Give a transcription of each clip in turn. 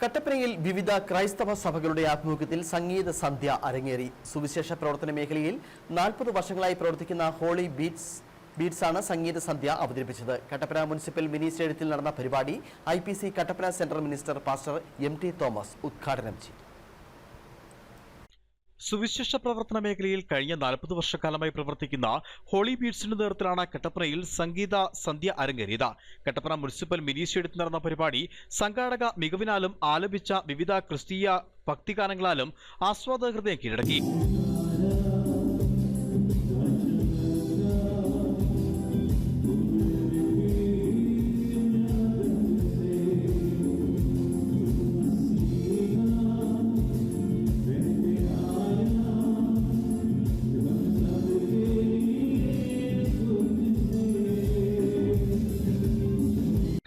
കട്ടപ്പനയിൽ വിവിധ ക്രൈസ്തവ സഭകളുടെ ആഭിമുഖ്യത്തിൽ സംഗീത സന്ധ്യ അരങ്ങേറി. സുവിശേഷ പ്രവർത്തന മേഖലയിൽ 40 വർഷങ്ങളായി പ്രവർത്തിക്കുന്ന ഹോളി ബീറ്റ്സാണ് സംഗീത സന്ധ്യ അവതരിപ്പിച്ചത്. കട്ടപ്പന മുനിസിപ്പൽ മിനി സ്റ്റേഡിയത്തിൽ നടന്ന പരിപാടി IPC Kattappana central minister pastor MT Thomas ഉദ്ഘാടനം ചെയ്തു. സുവിശേഷ പ്രവർത്തന മേഖലയിൽ കഴിഞ്ഞ 40 വർഷക്കാലമായി പ്രവർത്തിക്കുന്ന ഹോളി ബീറ്റ്സിന്റെ നേതൃത്വത്തിലാണ് കട്ടപ്പനയിൽ സംഗീത സന്ധ്യ അരങ്ങേറിയത്. കട്ടപ്പന മുനിസിപ്പൽ മിനി സ്റ്റേഡിയത്തിൽ നടന്ന പരിപാടി സംഘാടക മികവിനാലും ആലപിച്ച വിവിധ ക്രിസ്തീയ ഭക്തിഗാനങ്ങളാലും ആസ്വാദക ഹൃദയം കീഴടക്കി.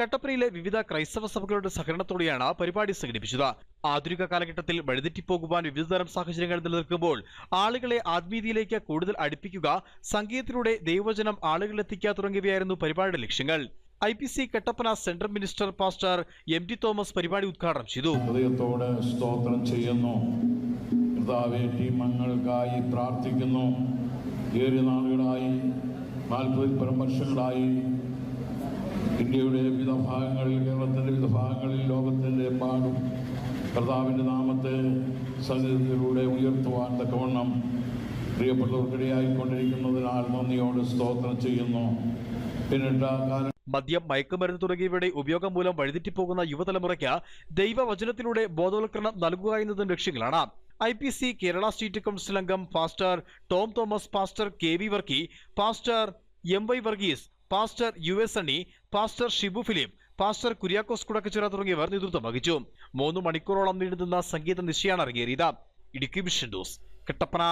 കട്ടപ്പനയിലെ വിവിധ ക്രൈസ്തവ സഭകളുടെ സഹകരണത്തോടെയാണ് പരിപാടി സംഘടിപ്പിച്ചത്. ആധുനിക കാലഘട്ടത്തിൽ വഴിതെറ്റിപ്പോകുവാൻ വിവിധതരം സാഹചര്യങ്ങൾ നിലനിൽക്കുമ്പോൾ ആളുകളെ ആത്മീയതയിലേക്ക് കൂടുതൽ അടുപ്പിക്കുക, സംഗീതത്തിലൂടെ ദൈവവചനം ആളുകളിലെത്തിക്കുക തുടങ്ങിയവയായിരുന്നു പരിപാടിയുടെ ലക്ഷ്യങ്ങൾ. IPC Kattappana central minister pastor MT Thomas പരിപാടി ഉദ്ഘാടനം ചെയ്തു. ഹൃദയത്തോടെ സ്തോത്രം ചെയ്യുന്നു, കർത്താവേ മങ്ങൾക്കായി പ്രാർത്ഥിക്കുന്നു. ഏറെ നാളുകളായി 40 വർഷങ്ങളായി ഇന്ത്യയുടെ വിവിധ ഭാഗങ്ങളിൽ, കേരളത്തിൻ്റെ വിവിധ ഭാഗങ്ങളിൽ, ലോകത്തിൻ്റെ പാടും കർത്താവിൻ്റെ നാമത്തെ സംഗീതത്തിലൂടെ ഉയർത്തുവാൻ തക്കവണ്ണം പ്രിയപ്പെട്ടവർക്കിടയായിക്കൊണ്ടിരിക്കുന്നതിനാൽ നന്ദിയോട് സ്തോത്രം ചെയ്യുന്നു. മദ്യം, മയക്കുമരുന്ന് തുടങ്ങിയവയുടെ ഉപയോഗം മൂലം വഴിതെറ്റിപ്പോകുന്ന യുവതലമുറയ്ക്ക് ദൈവവചനത്തിലൂടെ ബോധവൽക്കരണം നൽകുക എന്നതും ലക്ഷ്യങ്ങളാണ്. IPC കേരള സ്റ്റേറ്റ് കൗൺസിൽ അംഗം pastor Tom Thomas, pastor KV Varkey, pastor MY Varghese, pastor US അണി, pastor Shibu Philip, pastor Kuriakose Kudakkachira തുടങ്ങിയവർ നേതൃത്വം വഹിച്ചു. 3 മണിക്കൂറോളം നീണ്ടുനിന്ന സംഗീത നിശയാണ് അരങ്ങേറിയത്. Idukki vision news, Kattappana.